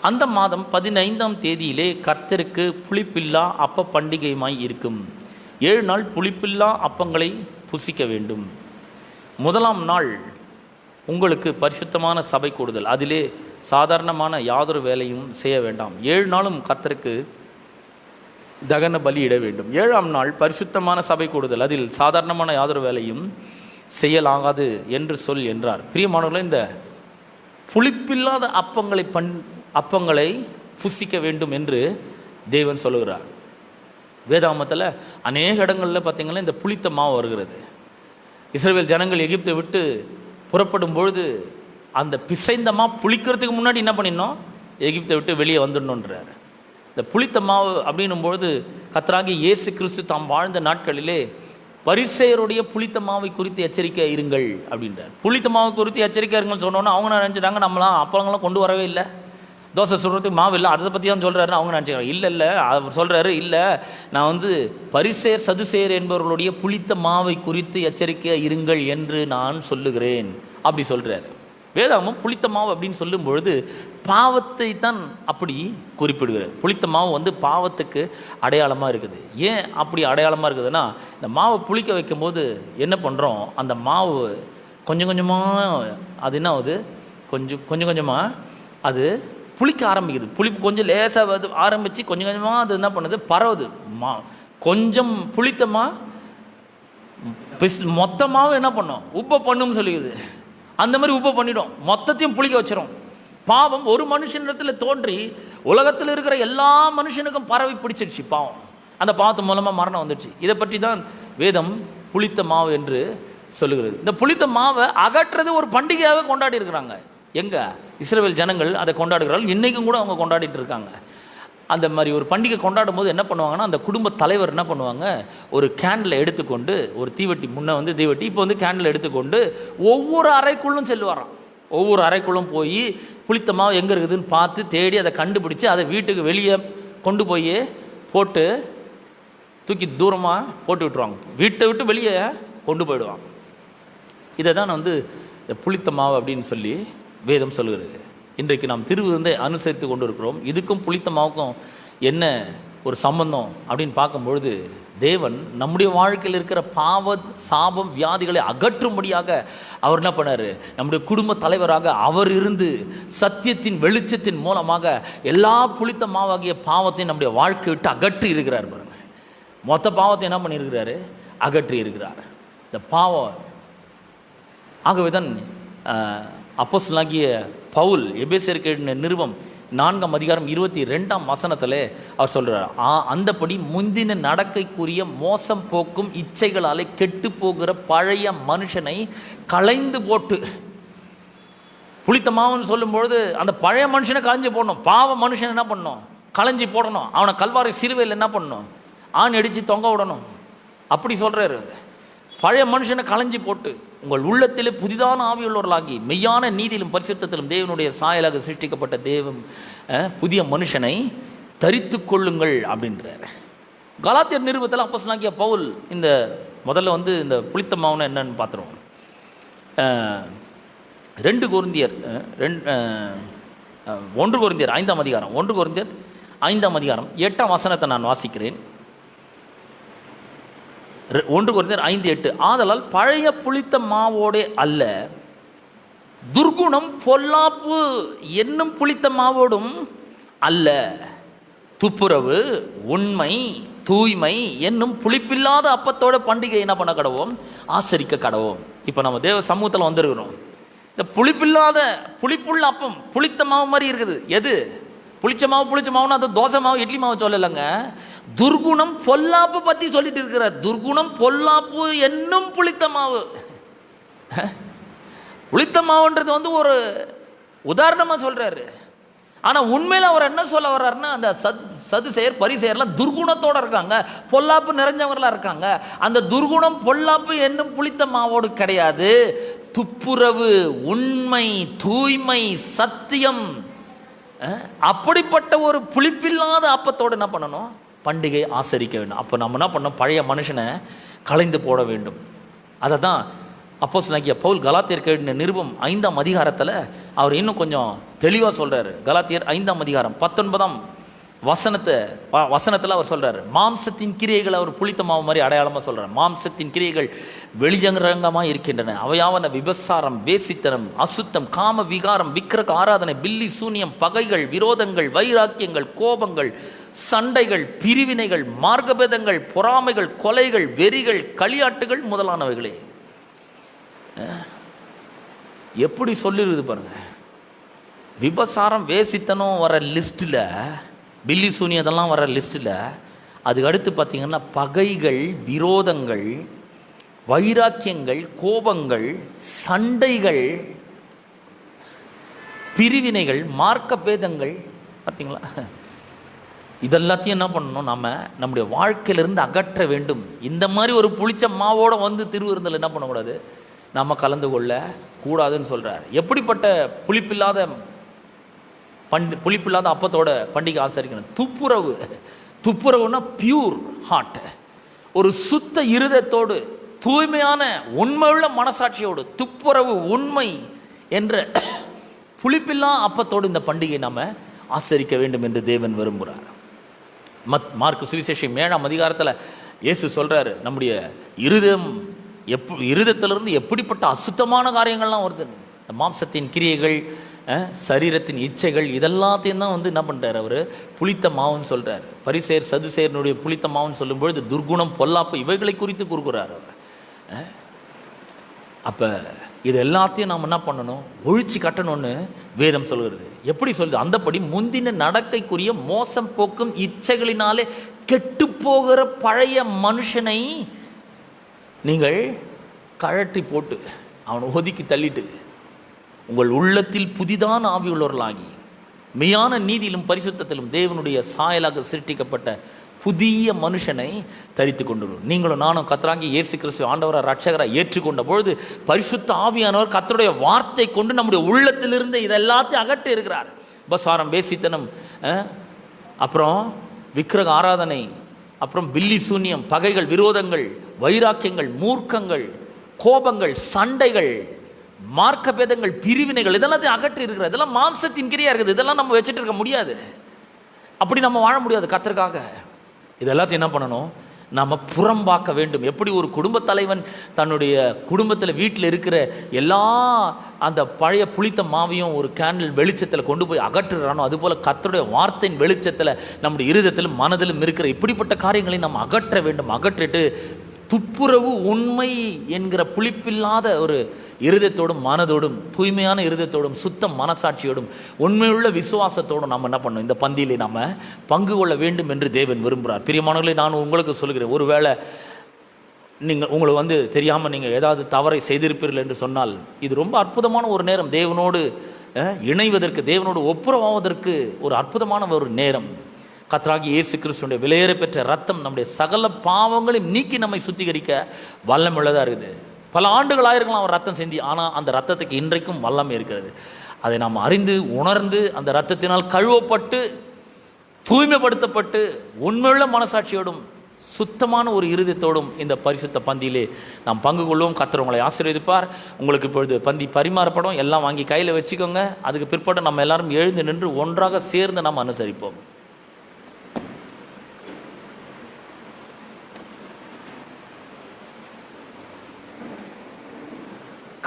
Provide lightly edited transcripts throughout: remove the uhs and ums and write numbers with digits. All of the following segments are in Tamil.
அந்த மாதம் 15ஆம் தேதியிலே கர்த்தருக்கு புளிப்பில்லா அப்ப பண்டிகையுமாய் இருக்கும். 7 நாள் புளிப்பில்லா அப்பங்களை புசிக்க வேண்டும். முதலாம் நாள் உங்களுக்கு பரிசுத்தமான சபை கூடுதல், அதிலே சாதாரணமான யாதொரு வேலையும் செய்ய வேண்டாம். 7 நாளும் கர்த்தருக்கு தகன பலி இட வேண்டும். 7ஆம் நாள் பரிசுத்தமான சபை கூடுதல், அதில் சாதாரணமான யாதொரு வேலையும் செய்யலாகாது என்று சொல் என்றார். பிரியமானவர்களே, இந்த புளிப்பில்லாத அப்பங்களை புசிக்க வேண்டும் என்று தேவன் சொல்லுகிறார். வேதாகமத்தில் அநேக இடங்களில் பார்த்திங்கன்னா இந்த புளித்த மாவு வருகிறது. இஸ்ரவேல் ஜனங்கள் எகிப்தை விட்டு புறப்படும் பொழுது அந்த பிசைந்த மாவு புளிக்கிறதுக்கு முன்னாடி என்ன பண்ணிடணும், எகிப்தை விட்டு வெளியே வந்துடணுன்றார். இந்த புளித்த மாவு அப்படின்னும்பொழுது கர்த்தராகிய இயேசு கிறிஸ்து தாம் வாழ்ந்த நாட்களிலே பரிசேயருடைய புளித்த மாவை குறித்து எச்சரிக்கை இருங்கள் அப்படின்றார். புளித்த மாவு குறித்து எச்சரிக்கை இருங்கன்னு சொன்னோன்னா அவங்க நினச்சிட்டாங்க நம்மளாம் அப்பளங்களாம் கொண்டு வரவே இல்லை, தோசை சுடுறதுக்கு மாவு இல்லை, அதை பற்றி தான் சொல்கிறாருன்னு அவங்க நினச்சிக்கிறாங்க. இல்லை அவர் சொல்கிறாரு, இல்லை நான் பரிசேயர் சதுசேயர் என்பவர்களுடைய புளித்த மாவை குறித்து எச்சரிக்கை இருங்கள் என்று நான் சொல்லுகிறேன் அப்படி சொல்கிறார். வேதாகமம் புளித்த மாவு அப்படின்னு சொல்லும் பொழுது பாவத்தை தான் அப்படி குறிப்பிடுகிறார். புளித்த மாவு பாவத்துக்கு அடையாளமாக இருக்குது. ஏன் அப்படி அடையாளமாக இருக்குதுன்னா, இந்த மாவை புளிக்க வைக்கும்போது என்ன பண்ணுறோம், அந்த மாவு கொஞ்சம் கொஞ்சமாக அது என்ன ஆகுது, கொஞ்சம் கொஞ்சமாக அது புளிக்க ஆரம்பிக்குது. புளிப்பு கொஞ்சம் லேசாக ஆரம்பித்து கொஞ்சம் கொஞ்சமாக அது என்ன பண்ணுது, பரவுது. கொஞ்சம் புளித்தமாக மொத்தமாகவும் என்ன பண்ணோம், உப்பை பண்ணுன்னு சொல்லிக்குது. அந்த மாதிரி உப்பை பண்ணிடும், மொத்தத்தையும் புளிக்க வச்சிடும். பாவம் ஒரு மனுஷனிடத்தில் தோன்றி உலகத்தில் இருக்கிற எல்லா மனுஷனுக்கும் பரவி பிடிச்சிடுச்சு பாவம். அந்த பாவத்து மூலமாக மரணம் வந்துடுச்சு. இதை பற்றி தான் வேதம் புளித்த மாவு என்று சொல்லுகிறது. இந்த புளித்த மாவை அகற்றுறது ஒரு பண்டிகையாகவே கொண்டாடி இருக்கிறாங்க. எங்கே இஸ்ரவேல் ஜனங்கள் அதை கொண்டாடுகிறார்கள், இன்றைக்கும் கூட அவங்க கொண்டாடிட்டு இருக்காங்க. அந்த மாதிரி ஒரு பண்டிகை கொண்டாடும் போது என்ன பண்ணுவாங்கன்னா, அந்த குடும்ப தலைவர் என்ன பண்ணுவாங்க, ஒரு கேண்டில் எடுத்துக்கொண்டு, ஒரு தீவட்டி முன்னே தீவட்டி இப்போ கேண்டில் எடுத்துக்கொண்டு ஒவ்வொரு அறைக்குள்ளும் செல்வாராம். ஒவ்வொரு அறைக்குள்ளும் போய் புளித்த மாவு எங்கே இருக்குதுன்னு பார்த்து தேடி அதை கண்டுபிடிச்சி அதை வீட்டுக்கு வெளியே கொண்டு போய் போட்டு தூக்கி தூரமாக போட்டு விட்டுருவாங்க. வீட்டை விட்டு வெளியே கொண்டு போயிடுவாங்க. இதை தான் இந்த புளித்த மாவு அப்படின்னு சொல்லி வேதம் சொல்கிறது. இன்றைக்கு நாம் திருவிருந்தை அனுசரித்து கொண்டு இருக்கிறோம். இதுக்கும் புளித்த மாவுக்கும் என்ன ஒரு சம்பந்தம் அப்படின்னு பார்க்கும்பொழுது, தேவன் நம்முடைய வாழ்க்கையில் இருக்கிற பாவ சாபம் வியாதிகளை அகற்றும்படியாக அவர் என்ன பண்ணார், நம்முடைய குடும்ப தலைவராக அவர் இருந்து சத்தியத்தின் வெளிச்சத்தின் மூலமாக எல்லா புளித்த மாவாகிய பாவத்தையும் நம்முடைய வாழ்க்கை விட்டு அகற்றி இருக்கிறார். பாருங்க, மொத்த பாவத்தை என்ன பண்ணியிருக்கிறாரு, அகற்றி இருக்கிறார். இந்த பாவம் ஆகவே தான் அப்போஸ்தலனாகிய பவுல் எபேசியருக்கு எழுதின நிருபம் 4ஆம் அதிகாரம் 22ஆம் வசனத்தில் அவர் சொல்கிறார், அந்தபடி முந்தின நடக்கைக்குரிய மோசம் போக்கும் இச்சைகளாலே கெட்டு போகிற பழைய மனுஷனை களைந்து போட்டு, புளித்த மாவுன்னு சொல்லும்பொழுது அந்த பழைய மனுஷனை களைஞ்சி போடணும். பாவ மனுஷன் என்ன பண்ணணும், களைஞ்சி போடணும். அவனை கல்வாரி சிலுவையில் என்ன பண்ணணும், ஆண் அடித்து தொங்க விடணும். அப்படி சொல்கிறாரு. பழைய மனுஷனை களைஞ்சி போட்டு உங்கள் உள்ளத்திலே புதிதான ஆவியுள்ளவர்களாகி மெய்யான நீதியிலும் பரிசுத்தத்திலும் தேவனுடைய சாயலாக சிருஷ்டிக்கப்பட்ட புதிய மனுஷனை தரித்து கொள்ளுங்கள் அப்படின்றார். கலாத்தியர் நிருபத்தில் அப்போஸ்தலனாகிய பவுல் இந்த முதல்ல இந்த புளித்த மாவுன்னு என்னன்னு பார்த்துருவோம். 1 கொரிந்தியர் 5ஆம் அதிகாரம் 1 கொரிந்தியர் 5ஆம் அதிகாரம் 8ஆம் வசனத்தை நான் வாசிக்கிறேன். 1 கொரிந்தியர் 5:8, ஆதலால் பழைய புளித்த மாவோடே அல்ல, துர்குணம் பொல்லாப்பு என்னும் புளித்த மாவோடும் அல்ல, துப்புரவு உண்மை தூய்மை என்னும் புளிப்பில்லாத அப்பத்தோட பண்டிகை என்ன பண்ண கடவோம், ஆசரிக்க கடவோம். இப்போ நம்ம தேவ சமூகத்தில் வந்திருக்கிறோம். இந்த புளிப்புள்ள அப்பம் புளித்த மாவு மாதிரி இருக்குது. எது புளிச்ச மாவுன்னா அது தோசை மாவு இட்லி மாவு சொல்லலைங்க. துர்குணம் பொல்லாப்பு பற்றி சொல்லிட்டு இருக்கிறார். துர்குணம் பொல்லாப்பு என்னும் புளித்த மாவு. புளித்த மாவுன்றது ஒரு உதாரணமாக சொல்கிறாரு. ஆனால் உண்மையில் அவர் என்ன சொல்ல வர்றாருன்னா, அந்த சதுசேயர் பரிசேயர்லாம் துர்குணத்தோடு இருக்காங்க, பொல்லாப்பு நிறைஞ்சவர்களாக இருக்காங்க. அந்த துர்குணம் பொல்லாப்பு என்னும் புளித்த மாவோடு கிடையாது. துப்புரவு உண்மை தூய்மை சத்தியம் அப்படிப்பட்ட ஒரு புளிப்பில்லாத அப்பத்தோடு என்ன பண்ணணும், பண்டிகை ஆசரிக்க வேண்டும். அப்போ நம்ம என்ன பண்ணோம், பழைய மனுஷனை களைந்து போட வேண்டும். அதை தான் அப்போஸ்தலனாகிய பவுல் கலாத்தியருக்கு எழுதின நிருபம் 5ஆம் அதிகாரத்தில் அவர் இன்னும் கொஞ்சம் தெளிவாக சொல்கிறாரு. கலாத்தியர் 5ஆம் அதிகாரம் 19ஆம் வசனத்தில் அவர் சொல்கிறார், மாம்சத்தின் கிரியைகள் அவர் புளித்த மாவு மாதிரி அடையாளமாக சொல்கிறார். மாம்சத்தின் கிரியைகள் வெளியரங்கமாக இருக்கின்றன. அவையாவன விபசாரம், வேசித்தனம், அசுத்தம், காம விகாரம், விக்கிரக ஆராதனை, பில்லி சூனியம், பகைகள், விரோதங்கள், வைராக்கியங்கள், கோபங்கள், சண்டைகள், பிரிவினைகள், மார்க்கபேதங்கள், பொறாமைகள், கொலைகள், வெறிகள், களியாட்டுகள் முதலானவைகளே. எப்படி சொல்லிடுது பாருங்க. விபசாரம், வேசித்தனம் வர லிஸ்ட்டில், பில்லி சூனி அதெல்லாம் வர லிஸ்ட்டில், அதுக்கு அடுத்து பார்த்தீங்கன்னா பகைகள், விரோதங்கள், வைராக்கியங்கள், கோபங்கள், சண்டைகள், பிரிவினைகள், மார்க்க பேதங்கள். பார்த்தீங்களா? இதெல்லாத்தையும் என்ன பண்ணணும், நாம் நம்முடைய வாழ்க்கையிலிருந்து அகற்ற வேண்டும். இந்த மாதிரி ஒரு புளிச்ச மாவோடு வந்து திருவிருந்தில் என்ன பண்ணக்கூடாது, நாம் கலந்து கொள்ள கூடாதுன்னு சொல்கிறார். எப்படிப்பட்ட புளிப்பில்லாத அப்பத்தோட பண்டிகை ஆசரிக்கணும்? துப்புரவுன்னா பியூர் ஹார்ட், ஒரு சுத்த இருதயத்தோடு, தூய்மையான உண்மையுள்ள மனசாட்சியோடு, துப்புரவு உண்மை என்ற புளிப்பில்லா அப்பத்தோடு இந்த பண்டிகை நாம் ஆசரிக்க வேண்டும் என்று தேவன் விரும்புகிறார். மார்க்கு சுவிசேஷம் 7ஆம் அதிகாரத்தில் இயேசு சொல்கிறாரு, நம்முடைய இருதயத்திலிருந்து எப்படிப்பட்ட அசுத்தமான காரியங்கள்லாம் வருது. மாம்சத்தின் கிரியைகள், சரீரத்தின் இச்சைகள், இதெல்லாத்தையும் தான் வந்து என்ன பண்ணுறாரு அவர் புளித்த மாவுன்னு சொல்கிறார். பரிசேர் சதுசேரனுடைய புளித்த மாவுன்னு சொல்லும்பொழுது துர்குணம், பொல்லாப்பு இவைகளை குறித்து கூறுகிறார் அவர். அப்போ இது எல்லாத்தையும் நாம் என்ன பண்ணணும், ஒழிச்சு கட்டணும்னு வேதம் சொல்கிறது. எப்படி சொல்லுது? அந்தபடி முந்தின நடக்கைக்குரிய மோசம் போக்கும் இச்சைகளினாலே கெட்டு போகிற பழைய மனுஷனை நீங்கள் கழற்றி போட்டு அவனை ஒதுக்கி தள்ளிட்டு உங்கள் உள்ளத்தில் புதிதான ஆவியுள்ளவர்களாகி மெய்யான நீதியிலும் பரிசுத்தத்திலும் தேவனுடைய சாயலாக சிருஷ்டிக்கப்பட்ட புதிய மனுஷனை தரித்து கொண்டுள்ளோம். நீங்களும் நானும் கர்த்தராகிய இயேசு கிறிஸ்து ஆண்டவராக ரட்சகராக ஏற்றுக்கொண்ட பொழுது பரிசுத்த ஆவியானவர் கர்த்தருடைய வார்த்தை கொண்டு நம்முடைய உள்ளத்திலிருந்து இதெல்லாத்தையும் அகற்றி இருக்கிறார். உபசாரம், வேசித்தனம், அப்புறம் விக்கிரக ஆராதனை, அப்புறம் பில்லி சூன்யம், பகைகள், விரோதங்கள், வைராக்கியங்கள், மூர்க்கங்கள், கோபங்கள், சண்டைகள், மார்க்க பேதங்கள், பிரிவினைகள், இதெல்லாத்தையும் அகற்றி இருக்கிறார். இதெல்லாம் மாம்சத்தின் கிரியா இருக்குது. இதெல்லாம் நம்ம வச்சுட்டு இருக்க முடியாது. அப்படி நம்ம வாழ முடியாது கர்த்தருக்காக. இதெல்லாத்தையும் என்ன பண்ணணும், நம்ம புறம்பாக்க வேண்டும். எப்படி ஒரு குடும்ப தலைவன் தன்னுடைய குடும்பத்தில் வீட்டில் இருக்கிற எல்லா அந்த பழைய புளித்த மாவையும் ஒரு கேண்டில் வெளிச்சத்தில் கொண்டு போய் அகற்றுறானோ, அதுபோல் கர்த்தருடைய வார்த்தையின் வெளிச்சத்தில் நம்முடைய இருதயத்திலும் மனதிலும் இருக்கிற இப்படிப்பட்ட காரியங்களை நம்ம அகற்ற வேண்டும். அகற்றிட்டு துப்புரவு உண்மை என்கிற புளிப்பில்லாத ஒரு இருதயத்தோடும் மனதோடும், தூய்மையான இருதயத்தோடும், சுத்த மனசாட்சியோடும், உண்மையுள்ள விசுவாசத்தோடும் நம்ம என்ன பண்ணணும், இந்த பந்தியிலே நம்ம பங்கு கொள்ள வேண்டும் என்று தேவன் விரும்புகிறார். பிரியமானவர்களே, நான் உங்களுக்கு சொல்கிறேன், ஒருவேளை நீங்கள் உங்களுக்கு தெரியாமல் நீங்கள் ஏதாவது தவறை செய்திருப்பீர்கள் என்று சொன்னால், இது ரொம்ப அற்புதமான ஒரு நேரம். தேவனோடு இணைவதற்கு, தேவனோடு ஒப்புரவாவதற்கு ஒரு அற்புதமான ஒரு நேரம். கர்த்தராகிய இயேசு கிறிஸ்துவினுடைய விலையேற பெற்ற ரத்தம் நம்முடைய சகல பாவங்களையும் நீக்கி நம்மை சுத்திகரிக்க வல்லமுள்ளதாக இருக்குது. பல ஆண்டுகள் ஆயிருக்கலாம் அவர் ரத்தம் சிந்தி, ஆனால் அந்த ரத்தத்துக்கு இன்றைக்கும் வல்லமை இருக்கிறது. அதை நாம் அறிந்து உணர்ந்து அந்த ரத்தத்தினால் கழுவப்பட்டு தூய்மைப்படுத்தப்பட்டு உண்மையுள்ள மனசாட்சியோடும் சுத்தமான ஒரு இருதயத்தோடும் இந்த பரிசுத்த பந்தியிலே நாம் பங்கு கொள்வோம். கர்த்தர் உங்களை ஆசீர்வதிப்பார். உங்களுக்கு இப்பொழுது பந்தி பரிமாறப்படும். எல்லாம் வாங்கி கையில் வச்சுக்கோங்க. அதுக்கு பிற்பாடு நம்ம எல்லாரும் எழுந்து நின்று ஒன்றாக சேர்ந்து நாம் அனுசரிப்போம்.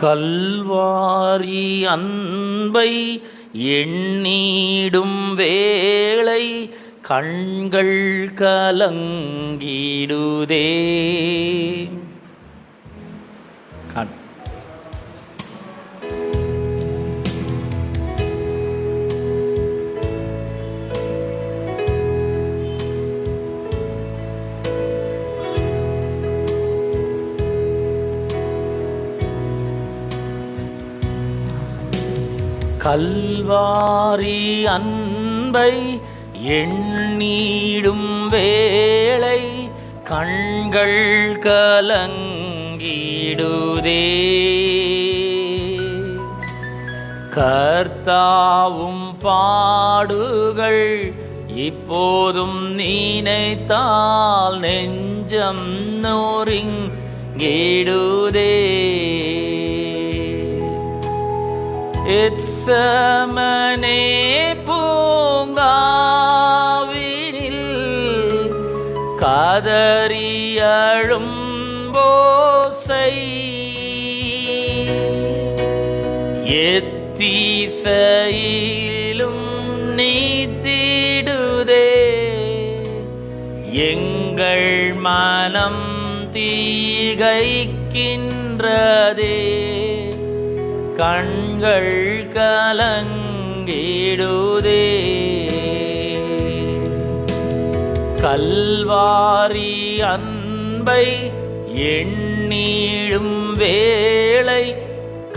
கல்வாரி அன்பை எண்ணிடும் வேளை கண்கள் கலங்கிடுதே. கல்வாரி அன்பை எண்ணிடும் வேளை கண்கள் கலங்கிடுதே. கர்த்தாவும் பாடுகள் இப்போதும் நினைத்தால் நெஞ்சம் நொறுங்கிடுதே. எத்செமனே பூங்காவினில் கதறி அழும் ஓசை எத்திசையிலும் நீத்திடுதே, எங்கள் மனம் தீகைக்கின்றதே, கண்கள் கலங்கிடுதே. கல்வாரி அன்பை எண்ணிடும் வேளை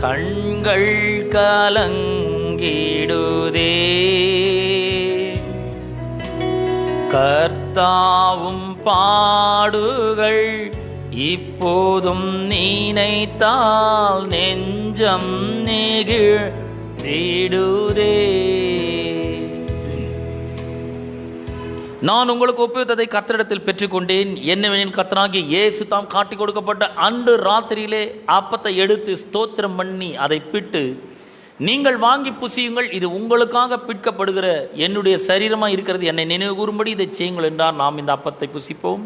கண்கள் கலங்கிடுதே. கர்த்தாவும் பாடுகள் இப்போதும் நினைத்தால் நெஞ்சம் நெகிழ்ந்திடுதே. நான் உங்களுக்கு ஒப்புவித்ததை கர்த்தரிடத்தில் பெற்றுக்கொண்டேன். என்னவெனில் கர்த்தராகிய இயேசு தாம் காட்டி கொடுக்கப்பட்ட அன்று ராத்திரியிலே அப்பத்தை எடுத்து ஸ்தோத்திரம் பண்ணி அதை பிட்டு, நீங்கள் வாங்கி புசியுங்கள், இது உங்களுக்காக பிற்கப்படுகிற என்னுடைய சரீரமாக இருக்கிறது, என்னை நினைவு கூறும்படி இதை செய்யுங்கள் என்றார். நாம் இந்த அப்பத்தை புசிப்போம்.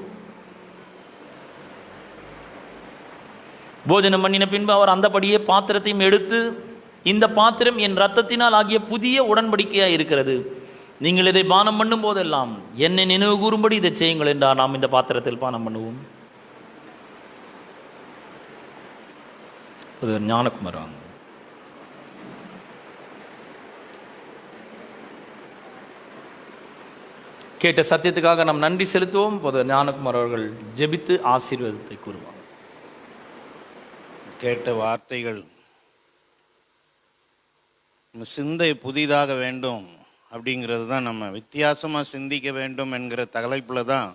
போஜனம் பண்ணின பின்பு அவர் அந்தபடியே பாத்திரத்தையும் எடுத்து, இந்த பாத்திரம் என் இரத்தத்தினால் ஆகிய புதிய உடன்படிக்கையாக இருக்கிறது, நீங்கள் இதை பானம் பண்ணும் போதெல்லாம் என்னை நினைவு கூறும்படி இதை செய்யுங்கள் என்றார். நாம் இந்த பாத்திரத்தில் பானம் பண்ணுவோம். ஞானகுமார் வாங்க. கேட்ட சத்தியத்துக்காக நாம் நன்றி செலுத்துவோம். போது ஞானகுமார் அவர்கள் ஜெபித்து ஆசீர்வாதத்தை கூறுவாங்க. கேட்ட வார்த்தைகள் சிந்தை புதிதாக வேண்டும் அப்படிங்கிறது தான், நம்ம வித்தியாசமாக சிந்திக்க வேண்டும் என்கிற தலைப்பில் தான்,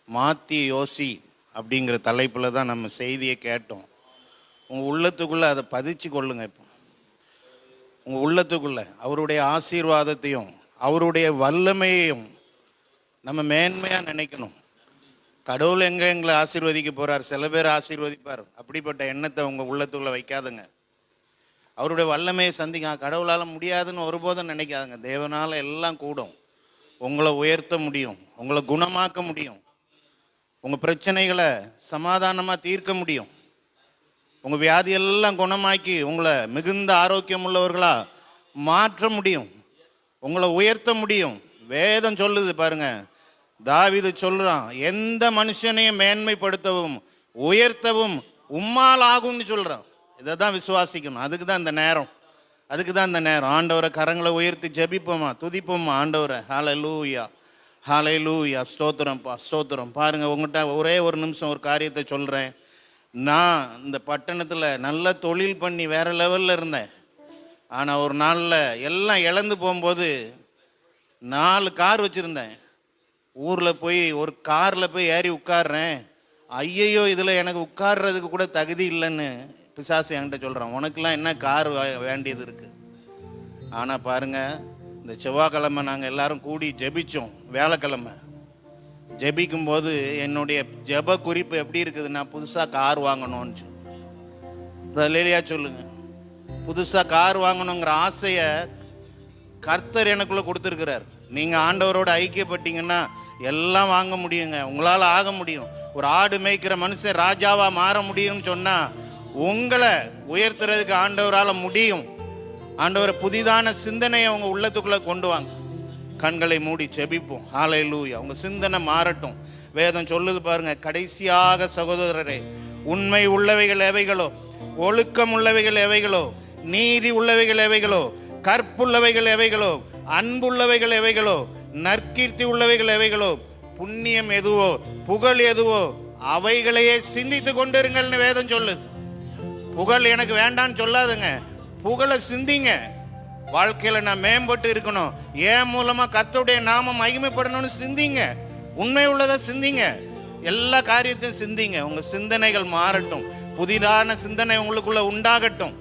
மாற்றி யோசி அப்படிங்கிற தலைப்பில் தான் நம்ம செய்தியை கேட்டோம். உங்கள் உள்ளத்துக்குள்ளே அதை பதிச்சு கொள்ளுங்க. இப்போ உங்கள் உள்ளத்துக்குள்ளே அவருடைய ஆசீர்வாதத்தையும் அவருடைய வல்லமையையும் நம்ம மேன்மையாக நினைக்கணும். கடவுள் எங்களை ஆசீர்வதிக்க போகிறார், சில பேர் ஆசீர்வதிப்பார், அப்படிப்பட்ட எண்ணத்தை உங்கள் உள்ளத்துக்குள்ளே வைக்காதுங்க. அவருடைய வல்லமையை சந்திங்க. கடவுளால் முடியாதுன்னு ஒருபோதும் நினைக்காதுங்க. தேவனால் எல்லாம் கூடும். உங்களை உயர்த்த முடியும், உங்களை குணமாக்க முடியும், உங்கள் பிரச்சனைகளை சமாதானமாக தீர்க்க முடியும், உங்கள் வியாதியெல்லாம் குணமாக்கி உங்களை மிகுந்த ஆரோக்கியம் உள்ளவர்களாக மாற்ற முடியும், உங்களை உயர்த்த முடியும். வேதம் சொல்லுது பாருங்க, தாவீது சொல்றான், எந்த மனுஷனையும் மேன்மைப்படுத்தவும் உயர்த்தவும் உம்மால் ஆகும்னு சொல்றான். இதை தான் விசுவாசிக்கணும். அதுக்கு தான் இந்த நேரம், ஆண்டவரை கரங்களை உயர்த்தி ஜெபிப்போமா, துதிப்போமா ஆண்டவரை. ஹல்லேலூயா, ஹல்லேலூயா, ஸ்தோத்திரம்ப்பா, ஸ்தோத்திரம். பாருங்க, உங்கள்கிட்ட ஒரே ஒரு நிமிஷம் ஒரு காரியத்தை சொல்கிறேன். நான் இந்த பட்டணத்தில் நல்ல தொழில் பண்ணி வேற லெவலில் இருந்தேன். ஆனால் ஒரு நாளில் எல்லாம் இழந்து போகும்போது 4 கார் வச்சுருந்தேன். ஊரில் போய் ஒரு காரில் போய் ஏறி உட்கார்றேன். ஐயையோ, இதில் எனக்கு உட்கார்றதுக்கு கூட தகுதி இல்லைன்னு பிசாசு என்கிட்ட சொல்கிறான். உனக்கெல்லாம் என்ன கார் வேண்டியது இருக்குது? ஆனால் பாருங்கள், இந்த செவ்வாய்க்கிழமை நாங்கள் எல்லாரும் கூடி ஜெபிச்சோம். வியாழக்கிழமை ஜெபிக்கும்போது என்னுடைய ஜெப குறிப்பு எப்படி இருக்குதுன்னா, புதுசாக கார் வாங்கணும்னு. இல்லையா சொல்லுங்கள், புதுசாக கார் வாங்கணுங்கிற ஆசையை கர்த்தர் எனக்குள்ளே கொடுத்துருக்கிறார். நீங்கள் ஆண்டவரோட ஐக்கியப்பட்டீங்கன்னா எல்லாம் வாங்க முடியுங்க, உங்களால் ஆக முடியும். ஒரு ஆடு மேய்க்கிற மனுஷன் ராஜாவாக மாற முடியும்னு சொன்னால் உங்களை உயர்த்துறதுக்கு ஆண்டவரால் முடியும். ஆண்டவரை புதிதான சிந்தனையை உங்கள் உள்ளத்துக்குள்ளே கொண்டு வாங்க. கண்களை மூடி செபிப்போம். ஹல்லேலூயா. உங்க சிந்தனை மாறட்டும். வேதம் சொல்லுது பாருங்க, கடைசியாக சகோதரரே, உண்மை உள்ளவைகள் எவைகளோ, ஒழுக்கம் உள்ளவைகள் எவைகளோ, நீதி உள்ளவைகள் எவைகளோ, கற்புள்ளவைகள் எவைகளோ, அன்புள்ளவைகள் எவைகளோ, நற்கீர்த்தி உள்ளவைகள் எவைகளோ, புண்ணியம் எதுவோ, புகழ் எதுவோ, அவைகளையே சிந்தித்து கொண்டிருங்கள்னு வேதம் சொல்லுது. புகழ் எனக்கு வேண்டான்னு சொல்லாதுங்க, புகழை சிந்திங்க. வாழ்க்கையில் நான் மேம்பட்டு இருக்கணும், ஏன் மூலமா கர்த்தருடைய நாமம் மகிமைப்படணும்னு சிந்திங்க. உண்மை உள்ளதை சிந்திங்க, எல்லா காரியத்தையும் சிந்திங்க. உங்க சிந்தனைகள் மாறட்டும், புதிதான சிந்தனை உங்களுக்குள்ள உண்டாகட்டும்,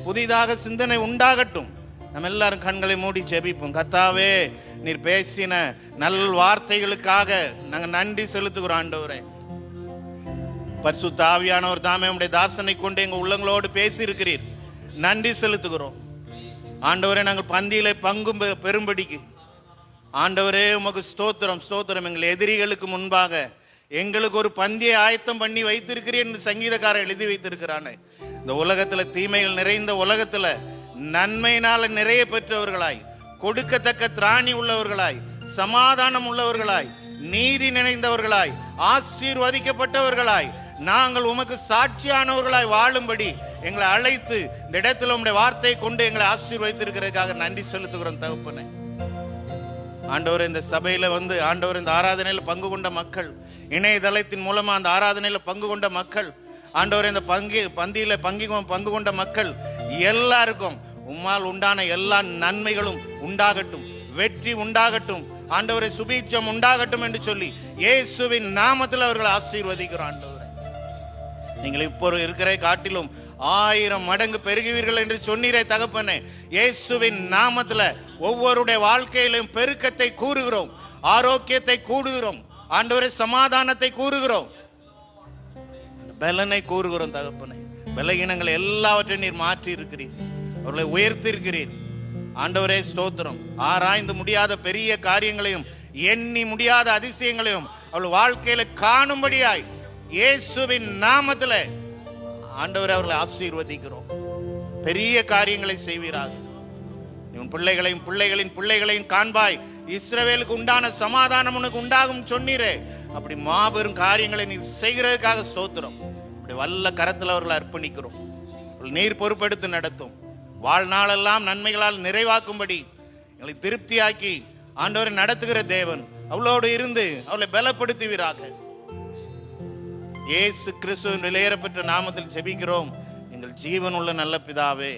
புதிதாக சிந்தனை உண்டாகட்டும். நம்ம எல்லாரும் கண்களை மூடி ஜெபிப்போம். கர்த்தாவே, நீர் பேசின நல் வார்த்தைகளுக்காக நாங்கள் நன்றி செலுத்துகிறோம். ஆண்டவரே, பரிசுத்த ஆவியானவர் தாமே உம்முடைய தாசனை கொண்டு எங்க உள்ளங்களோடு பேசி இருக்கிறீர். நன்றி செலுத்துகிறோம் ஆண்டவரே. நாங்கள் பந்தியிலே பங்கும் பெரும்படிக்கு ஆண்டவரே உமக்கு ஸ்தோத்திரம் ஸ்தோத்திரம். எங்கள் எதிரிகளுக்கு முன்பாக எங்களுக்கு ஒரு பந்தியை ஆயத்தம் பண்ணி வைத்திருக்கிறேன் என்று சங்கீதக்காரன் எழுதி வைத்திருக்கிறானே. இந்த உலகத்துல தீமைகள் நிறைந்த உலகத்துல நன்மையினால நிறைய பெற்றவர்களாய், கொடுக்கத்தக்க திராணி உள்ளவர்களாய், சமாதானம் உள்ளவர்களாய், நீதி நிறைந்தவர்களாய், ஆசீர்வதிக்கப்பட்டவர்களாய், நாங்கள் உமக்கு சாட்சியானவர்களாய் வாழும்படி எங்களை அழைத்து இந்த இடத்துல உம்முடைய வார்த்தையை கொண்டு எங்களை ஆசீர்வதித்திருக்கிறதுக்காக நன்றி செலுத்துகிறோம் தகப்பனே. ஆண்டவர் இந்த சபையில ஆண்டவர் இந்த ஆராதனையில பங்கு கொண்ட மக்கள், இணையதளத்தின் மூலமா அந்த ஆராதனையில பங்கு கொண்ட மக்கள், ஆண்டவர் இந்த பந்தியில பங்கு கொண்ட மக்கள் எல்லாருக்கும் உம்மால் உண்டான எல்லா நன்மைகளும் உண்டாகட்டும், வெற்றி உண்டாகட்டும், ஆண்டவரை சுபீட்சம் உண்டாகட்டும் என்று சொல்லி இயேசுவின் நாமத்தில் அவர்களை ஆசீர்வதிக்கிறோம். ஆண்டவரே, நீங்கள் இப்போ இருக்கிற காட்டிலும் 1000 மடங்கு பெருகுவீர்கள் என்று சொன்னீரே தகப்பனே. இயேசுவின் நாமத்துல ஒவ்வொருடைய வாழ்க்கையிலும் பெருக்கத்தை கூறுகிறோம், ஆரோக்கியத்தை கூறுகிறோம், ஆண்டவரே சமாதானத்தை கூறுகிறோம், பலனை கூறுகிறோம் தகப்பனே. பலகீனங்களை எல்லாவற்றையும் நீர் மாற்றி இருக்கிறீர், அவர்களை உயர்த்தி இருக்கிறீர். ஆண்டவரே ஸ்தோத்திரம். ஆராய்ந்து முடியாத பெரிய காரியங்களையும் எண்ணி முடியாத அதிசயங்களையும் அவள் வாழ்க்கையில காணும்படியாய் இயேசுவின் நாமத்துல ஆண்டவரே அவர்களை ஆசீர்வதிக்கிறோம். பெரிய காரியங்களை செய்வீராக. உன் பிள்ளைகளையும் பிள்ளைகளின் பிள்ளைகளையும் காண்பாய். இஸ்ரவேலுக்கு உண்டான சமாதானம் உனக்கு உண்டாகும் சொன்னீரே. அப்படி மாபெரும் காரியங்களை நீ செய்கிறதுக்காக ஸ்தோத்திரம். அப்படி வல்ல கரத்தில் அவர்களை அர்ப்பணிக்கிறோம். நீர் பொறுப்பெடுத்து நடத்தும். வாழ்நாளெல்லாம் நன்மைகளால் நிறைவாக்கும்படி எங்களை திருப்தியாக்கி ஆண்டவரை நடத்துகிற தேவன் அவளோடு இருந்து அவளை பலப்படுத்துவீராக. இயேசு கிறிஸ்துவின் விலையேறப்பெற்ற நாமத்தில் ஜெபிக்கிறோம் எங்கள் ஜீவனுள்ள நல்ல பிதாவே,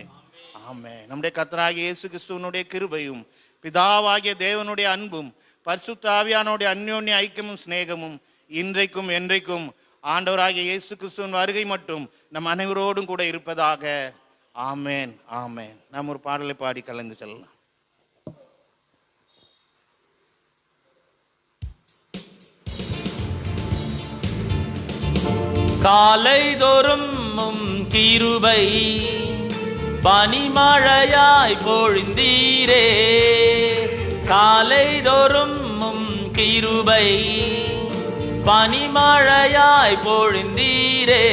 ஆமென். நம்முடைய கர்த்தராகிய இயேசு கிறிஸ்துவினுடைய கிருபையும் பிதாவாகிய தேவனுடைய அன்பும் பரிசுத்த ஆவியானவருடைய அந்யோன்ய ஐக்கியமும் சிநேகமும் இன்றைக்கும் என்றைக்கும் ஆண்டவராகிய இயேசு கிறிஸ்துவின் வருகை மட்டும் நம் அனைவரோடும் கூட இருப்பதாக. ஆமென், ஆமென். நாம் ஒரு பாடலை பாடி கலந்து செல்லலாம். காலைதோறும் கிருபை பனிமழையாய் பொழிந்தீரே. காலைதோறும் கிருபை பனிமழையாய் பொழிந்தீரே.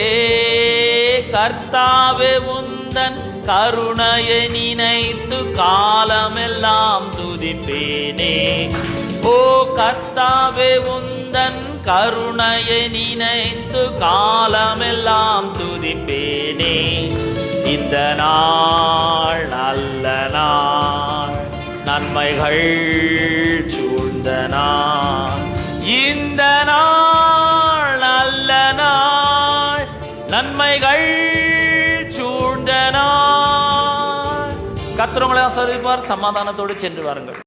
கர்த்தாவே உந்தன் கருணையை நினைத்து காலமெல்லாம் துதிப்பேனே. ஓ கர்த்தாவே உந்தன் கருணையை நினைத்து காலமெல்லாம் துதிப்பேனே. இந்த நாள் நல்ல நாள், நன்மைகள் சூழ்ந்த நாள். இந்த நாள் நல்ல நாள், நன்மைகள் சூழ்ந்த நாள். கர்த்தர் உங்களை ஆசீர்வதிப்பார். சமாதானத்தோடு சென்று வாருங்கள்.